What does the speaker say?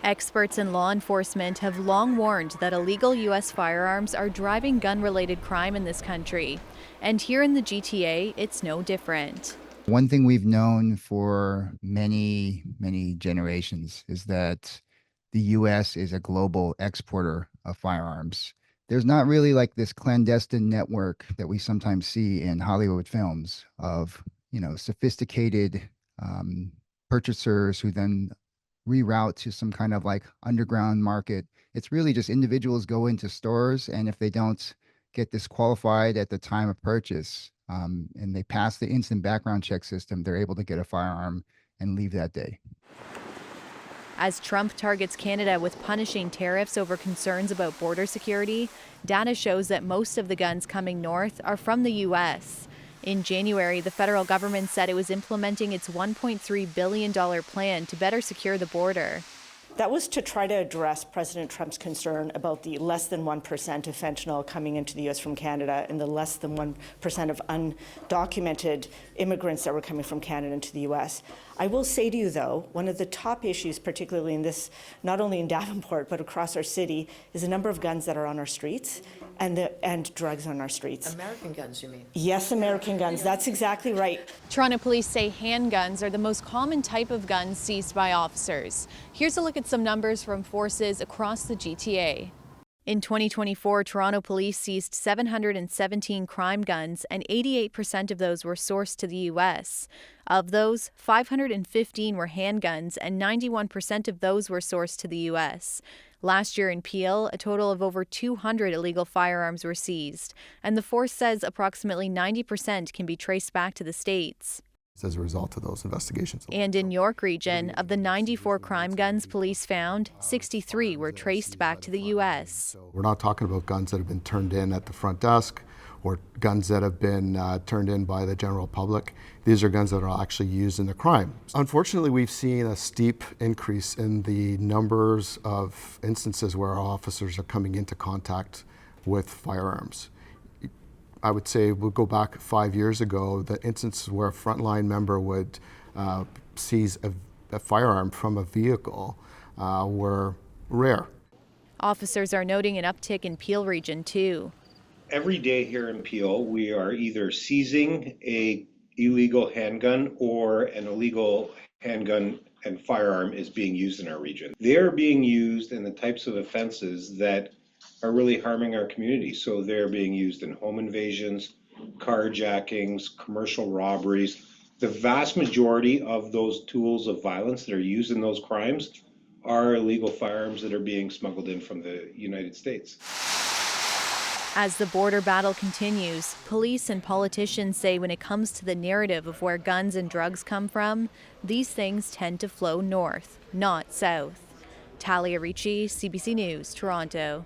Experts in law enforcement have long warned that illegal U.S. firearms are driving gun-related crime in this country. And here in the GTA, it's no different. One thing we've known for many, many generations is that the U.S. is a global exporter of firearms. There's not really like this clandestine network that we sometimes see in Hollywood films of, sophisticated purchasers who then reroute to some kind of like underground market. It's really just individuals go into stores, and if they don't get disqualified at the time of purchase, and they pass the instant background check system, they're able to get a firearm and leave that day. As Trump targets Canada with punishing tariffs over concerns about border security, data shows that most of the guns coming north are from the U.S. In January, the federal government said it was implementing its $1.3 billion plan to better secure the border. That was to try to address President Trump's concern about the less than 1% of fentanyl coming into the U.S. from Canada and the less than 1% of undocumented immigrants that were coming from Canada into the U.S. I will say to you, though, one of the top issues, particularly in this, not only in Davenport, but across our city, is the number of guns that are on our streets and drugs on our streets. American guns, you mean? Yes, American guns. That's exactly right. Toronto police say handguns are the most common type of guns seized by officers. Here's a look at some numbers from forces across the GTA. In 2024, Toronto police seized 717 crime guns, and 88% of those were sourced to the U.S. Of those, 515 were handguns, and 91% of those were sourced to the U.S. Last year in Peel, a total of over 200 illegal firearms were seized, and the force says approximately 90% can be traced back to the States. As a result of those investigations. And in York Region, of the 94 crime guns police found, 63 were traced back to the U.S. We're not talking about guns that have been turned in at the front desk or guns that have been turned in by the general public. These are guns that are actually used in the crime. Unfortunately, we've seen a steep increase in the numbers of instances where our officers are coming into contact with firearms. I would say we'll go back 5 years ago, the instances where a frontline member would seize a firearm from a vehicle were rare. Officers are noting an uptick in Peel Region too. Every day here in Peel, we are either seizing a illegal handgun or an illegal handgun and firearm is being used in our region. They're being used in the types of offenses that are really harming our community. So they're being used in home invasions, carjackings, commercial robberies. The vast majority of those tools of violence that are used in those crimes are illegal firearms that are being smuggled in from the United States. As the border battle continues, police and politicians say when it comes to the narrative of where guns and drugs come from, these things tend to flow north, not south. Talia, Ricci, CBC News, Toronto.